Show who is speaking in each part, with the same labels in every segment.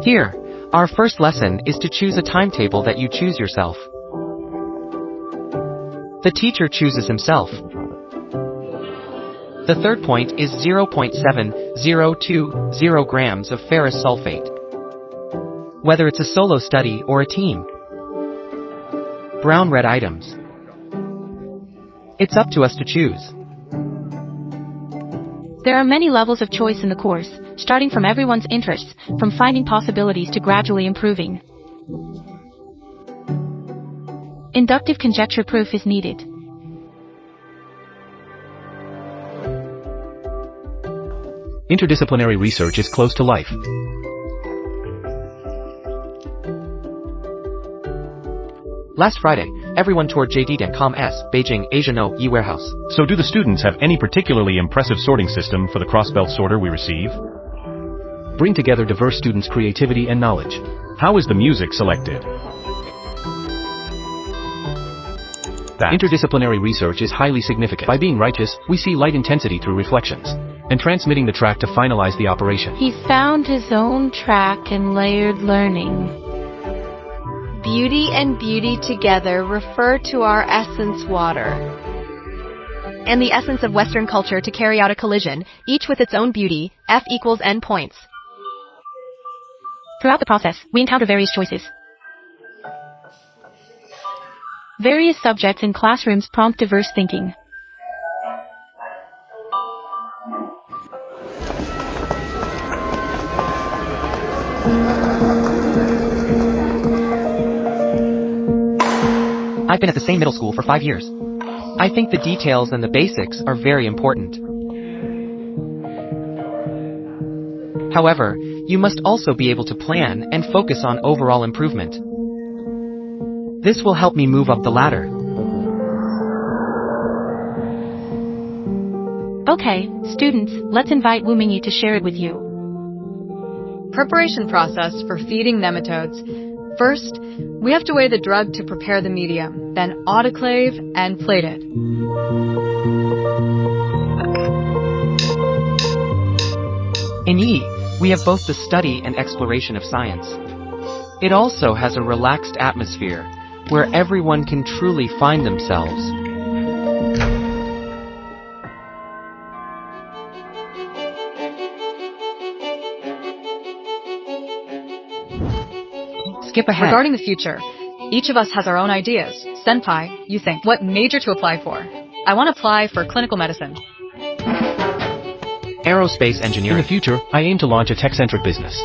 Speaker 1: Here, our first lesson is to choose a timetable that you choose yourself. The teacher chooses himself. The third point is 0.7020 grams of ferrous sulfate. Whether it's a solo study or a team. Brown-red items. It's up to us to choose.
Speaker 2: There are many levels of choice in the course, starting from everyone's interests, from finding possibilities to gradually improving. Inductive conjecture proof is needed.
Speaker 3: Interdisciplinary research is close to life.
Speaker 1: Last Friday, everyone toured JD.com's Beijing Etown warehouse.
Speaker 3: So do the students have any particularly impressive sorting system for the cross-belt sorter we receive? Bring together diverse students' creativity and knowledge. How is the music selected? Interdisciplinary research is highly significant. By being righteous, we see light intensity through reflections, and transmitting the track to finalize the operation.
Speaker 2: He found his own track in layered learning.
Speaker 4: Beauty and beauty together refer to our essence water.
Speaker 5: And the essence of Western culture to carry out a collision, each with its own beauty, F equals N points.
Speaker 2: Throughout the process, we encounter various choices. Various subjects in classrooms prompt diverse thinking.
Speaker 1: I've been at the same middle school for 5 years. I think the details and the basics are very important. However, you must also be able to plan and focus on overall improvement. This will help me move up the ladder.
Speaker 2: Okay, students, let's invite Wu Mingyi to share it with you.
Speaker 6: Preparation process for feeding nematodes. First, we have to weigh the drug to prepare the medium, then autoclave and plate it.
Speaker 1: In E, we have both the study and exploration of science. It also has a relaxed atmosphere, where everyone can truly find themselves. Skip ahead.
Speaker 6: Regarding the future, each of us has our own ideas. Senpai, you think, what major to apply for? I want to apply for clinical medicine.
Speaker 1: Aerospace engineering.
Speaker 3: In the future, I aim to launch a tech-centric business.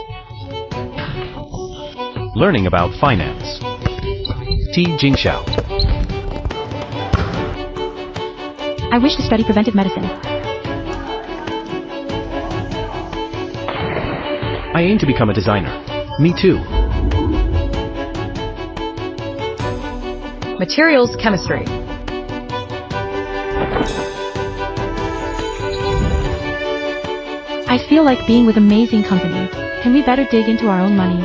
Speaker 3: Learning about finance. T. Jingxiao.
Speaker 2: I wish to study preventive medicine.
Speaker 3: I aim to become a designer. Me too.
Speaker 6: Materials chemistry.
Speaker 2: I feel like being with amazing company. Can we better dig into our own money?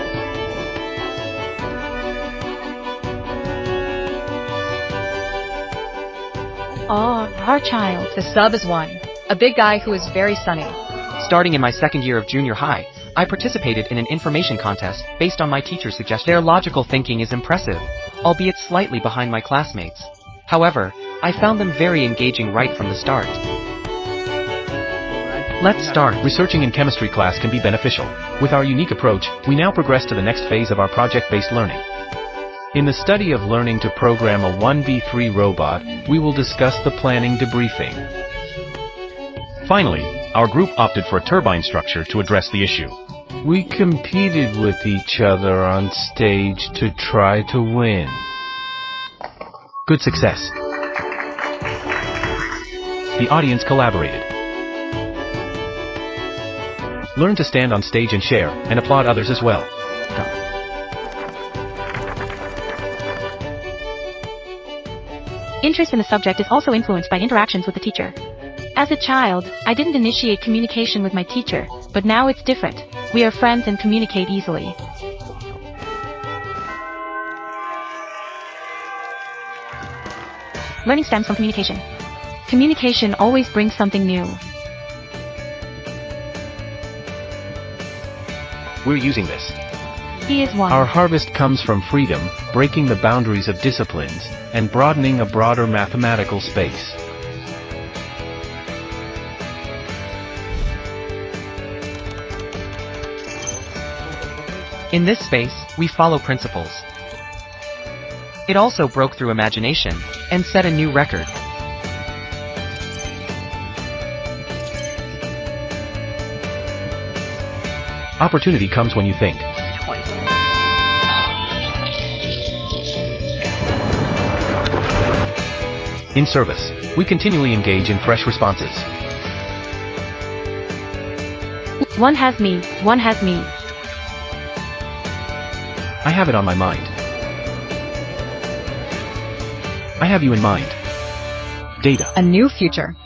Speaker 2: Oh, our child.
Speaker 6: The sub is one. A big guy who is very sunny.
Speaker 1: Starting in my second year of junior high, I participated in an information contest based on my teacher's suggestion. Their logical thinking is impressive, albeit slightly behind my classmates. However, I found them very engaging right from the start. Let's start.
Speaker 3: Researching in chemistry class can be beneficial. With our unique approach, we now progress to the next phase of our project-based learning. In the study of learning to program a 1v3 robot, we will discuss the planning debriefing. Finally, our group opted for a turbine structure to address the issue.
Speaker 7: We competed with each other on stage to try to win.
Speaker 3: Good success. The audience collaborated. Learn to stand on stage and share, and applaud others as well.
Speaker 2: Interest in the subject is also influenced by interactions with the teacher. As a child, I didn't initiate communication with my teacher, but now it's different. We are friends and communicate easily. Learning stems from communication. Communication always brings something new.
Speaker 3: We're using this.
Speaker 2: He is one.
Speaker 3: Our harvest comes from freedom, breaking the boundaries of disciplines, and broadening a broader mathematical space.
Speaker 1: In this space, we follow principles. It also broke through imagination and set a new record.
Speaker 3: Opportunity comes when you think. In service, we continually engage in fresh responses.
Speaker 2: One has me, one has me.
Speaker 3: I have it on my mind. I have you in mind. Data.
Speaker 6: A new future.